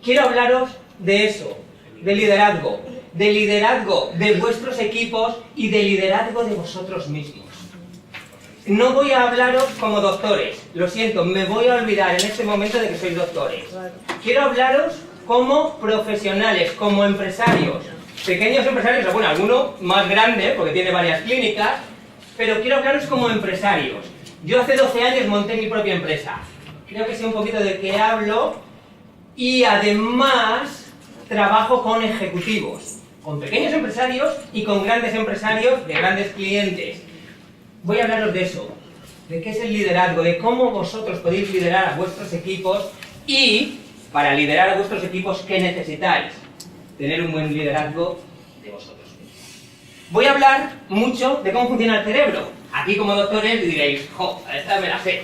quiero hablaros de eso, de liderazgo de vuestros equipos y de liderazgo de vosotros mismos. No voy a hablaros como doctores, lo siento, me voy a olvidar en este momento de que sois doctores. Quiero hablaros como profesionales, como empresarios, pequeños empresarios, bueno, alguno más grande porque tiene varias clínicas, pero quiero hablaros como empresarios. Yo hace 12 años monté mi propia empresa. Creo que sé un poquito de qué hablo y además trabajo con ejecutivos, con pequeños empresarios y con grandes empresarios de grandes clientes. Voy a hablaros de eso, de qué es el liderazgo, de cómo vosotros podéis liderar a vuestros equipos y, para liderar a vuestros equipos, ¿qué necesitáis? Tener un buen liderazgo de vosotros mismos. Voy a hablar mucho de cómo funciona el cerebro. Aquí como doctores diréis, jo, esta me la sé.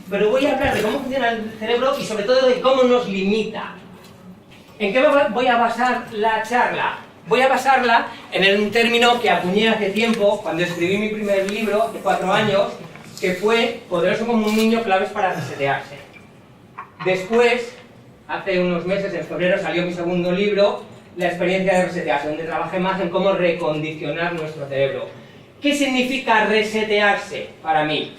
Pero voy a hablar de cómo funciona el cerebro y sobre todo de cómo nos limita. ¿En qué voy a basar la charla? Voy a basarla en un término que acuñé hace tiempo, cuando escribí mi primer libro, de 4 años, que fue Poderoso como un niño, claves para resetearse. Después, hace unos meses, en febrero, salió mi segundo libro, La experiencia de resetearse, donde trabajé más en cómo recondicionar nuestro cerebro. ¿Qué significa resetearse para mí?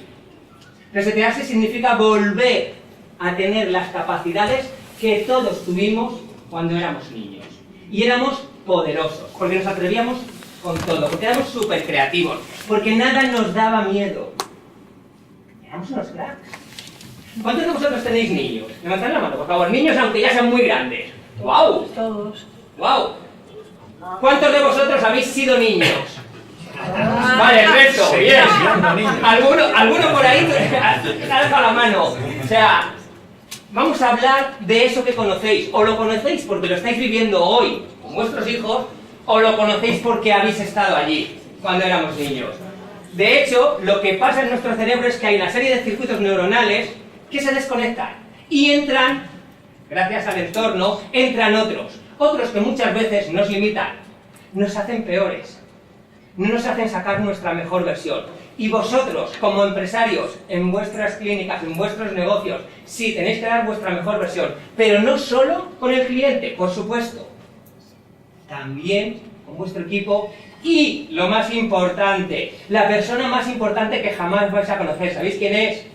Resetearse significa volver a tener las capacidades que todos tuvimos cuando éramos niños. Y éramos poderosos, porque nos atrevíamos con todo, porque éramos súper creativos, porque nada nos daba miedo. Éramos unos cracks. ¿Cuántos de vosotros tenéis niños? Levantad la mano, por favor. Niños, aunque ya sean muy grandes. ¡Guau! Todos. ¡Guau! ¿Cuántos de vosotros habéis sido niños? Vale, el resto, bien. ¿Alguno por ahí alza la mano? O sea, vamos a hablar de eso que conocéis. O lo conocéis porque lo estáis viviendo hoy con vuestros hijos, o lo conocéis porque habéis estado allí cuando éramos niños. De hecho, lo que pasa en nuestro cerebro es que hay una serie de circuitos neuronales que se desconectan y entran, gracias al entorno, entran otros que muchas veces nos limitan, nos hacen peores, no nos hacen sacar nuestra mejor versión. Y vosotros, como empresarios, en vuestras clínicas, en vuestros negocios, sí, tenéis que dar vuestra mejor versión, pero no solo con el cliente, por supuesto, también con vuestro equipo y, lo más importante, la persona más importante que jamás vais a conocer, ¿sabéis quién es?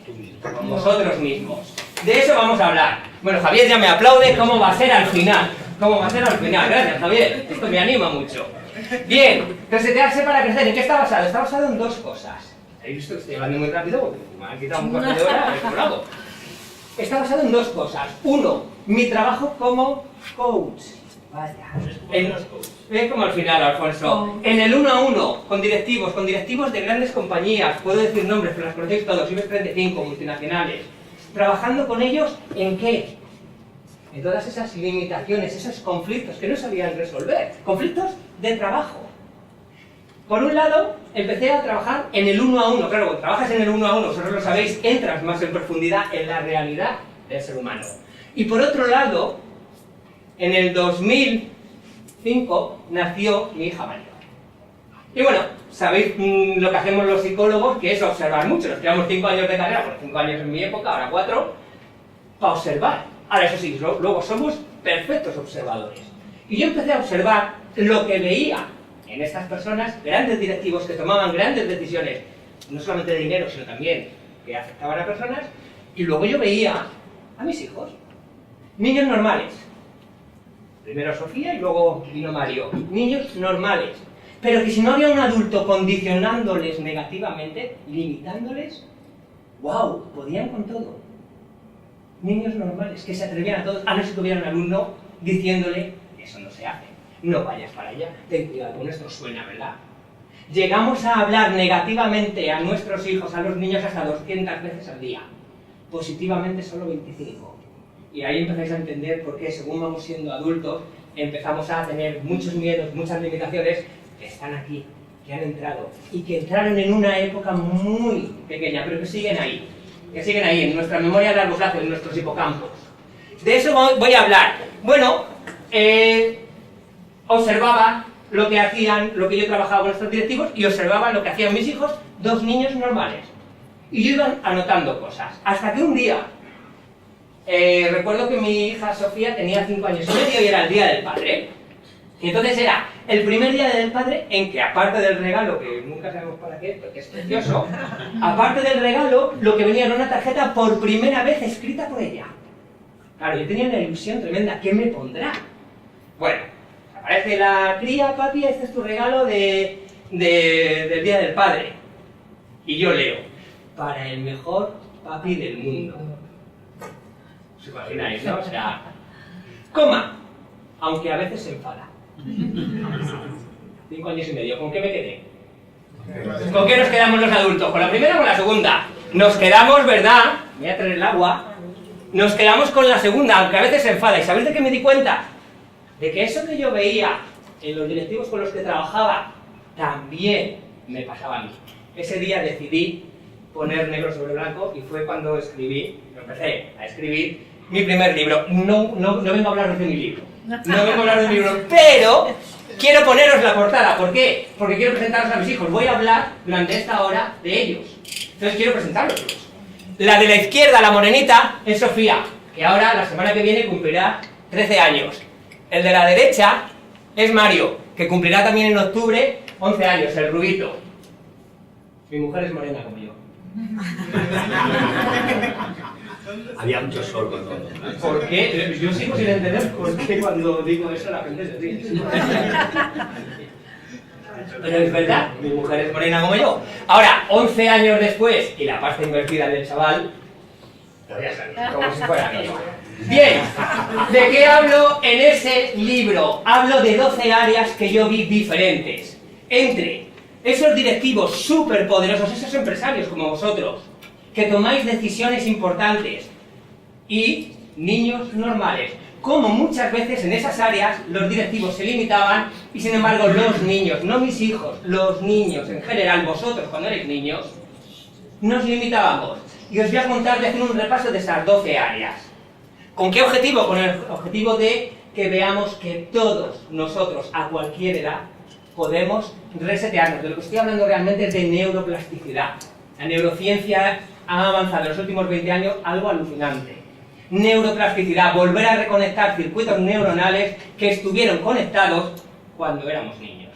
Con vosotros mismos. De eso vamos a hablar. Bueno, Javier ya me aplaude, ¿cómo va a ser al final? ¿Cómo va a ser al final? Gracias, Javier, esto me anima mucho. Bien, resetearse para crecer, ¿en qué está basado? Está basado en 2 cosas. ¿Habéis visto que estoy hablando muy rápido? Porque me han quitado un cuarto de hora, bravo. Está basado en 2 cosas. 1, mi trabajo como coach. Vaya. Es como al final, Alfonso. En el 1 a 1, con directivos de grandes compañías, puedo decir nombres, pero las conocéis todos, IBEX 35, multinacionales. Trabajando con ellos, ¿en qué? En todas esas limitaciones, esos conflictos que no sabían resolver. Conflictos de trabajo. Por un lado, empecé a trabajar en el 1 a 1. Claro, cuando trabajas en el 1 a 1, vosotros lo sabéis, entras más en profundidad en la realidad del ser humano. Y por otro lado, en el 2005 nació mi hija mayor. Y bueno, sabéis lo que hacemos los psicólogos, que es observar mucho. Nos quedamos 5 años de carrera, bueno, 5 años en mi época, ahora 4, para observar. Ahora, eso sí, luego somos perfectos observadores. Y yo empecé a observar lo que veía en estas personas, grandes directivos que tomaban grandes decisiones, no solamente de dinero, sino también que afectaban a personas, y luego yo veía a mis hijos, niños normales. Primero Sofía y luego vino Mario. Niños normales. Pero que si no había un adulto condicionándoles negativamente, limitándoles, ¡wow!, podían con todo. Niños normales, que se atrevían a todo, a no ser que hubiera un alumno diciéndole, eso no se hace, no vayas para allá, ten cuidado con esto, suena, ¿verdad? Llegamos a hablar negativamente a nuestros hijos, a los niños, hasta 200 veces al día. Positivamente solo 25. Y ahí empezáis a entender por qué, según vamos siendo adultos, empezamos a tener muchos miedos, muchas limitaciones que están aquí, que han entrado, y que entraron en una época muy pequeña, pero que siguen ahí en nuestra memoria a largo plazo, en nuestros hipocampos. De eso voy a hablar. Bueno, observaba lo que hacían, lo que yo trabajaba con estos directivos, y observaba lo que hacían mis hijos, 2 niños normales. Y yo iba anotando cosas, hasta que un día recuerdo que mi hija Sofía tenía 5 años y medio y era el Día del Padre. Y entonces era el primer Día del Padre en que, aparte del regalo, que nunca sabemos para qué, porque es precioso, aparte del regalo, lo que venía era una tarjeta por primera vez escrita por ella. Claro, yo tenía una ilusión tremenda. ¿Qué me pondrá? Bueno, aparece la cría, papi, este es tu regalo del Día del Padre. Y yo leo, para el mejor papi del mundo. ¿Os imagináis, no? O sea, coma, aunque a veces se enfada. 5 años y medio, ¿con qué me quedé? ¿Con qué nos quedamos los adultos? ¿Con la primera o con la segunda? Nos quedamos, ¿verdad? Voy a traer el agua. Nos quedamos con la segunda, aunque a veces se enfada. ¿Y sabéis de qué me di cuenta? De que eso que yo veía en los directivos con los que trabajaba, también me pasaba a mí. Ese día decidí poner negro sobre blanco y fue cuando empecé a escribir mi primer libro. No vengo a hablaros de mi libro. No vengo a hablar de mi libro, pero quiero poneros la portada. ¿Por qué? Porque quiero presentaros a mis hijos. Voy a hablar durante esta hora de ellos. Entonces quiero presentarlos. La de la izquierda, la morenita, es Sofía, que ahora, la semana que viene, cumplirá 13 años. El de la derecha es Mario, que cumplirá también en octubre 11 años, el rubito. Mi mujer es morena como yo. Había mucho sol cuando... ¿Por qué? Yo sigo sin entender por qué cuando digo eso la gente se ríe. Pero es verdad, mi mujer es morena como yo. Ahora, 11 años después, y la pasta invertida del chaval, ya sabéis, como si fuera mío. Bien, ¿de qué hablo en ese libro? Hablo de 12 áreas que yo vi diferentes. Entre esos directivos súper poderosos, esos empresarios como vosotros, que tomáis decisiones importantes, y niños normales. Como muchas veces en esas áreas los directivos se limitaban y sin embargo los niños, no mis hijos, los niños en general, vosotros cuando erais niños, nos limitábamos. Y os voy a contar de hacer un repaso de esas 12 áreas. ¿Con qué objetivo? Con el objetivo de que veamos que todos nosotros, a cualquier edad, podemos resetearnos. De lo que estoy hablando realmente es de neuroplasticidad. La neurociencia ha avanzado en los últimos 20 años algo alucinante. Neuroplasticidad, volver a reconectar circuitos neuronales que estuvieron conectados cuando éramos niños.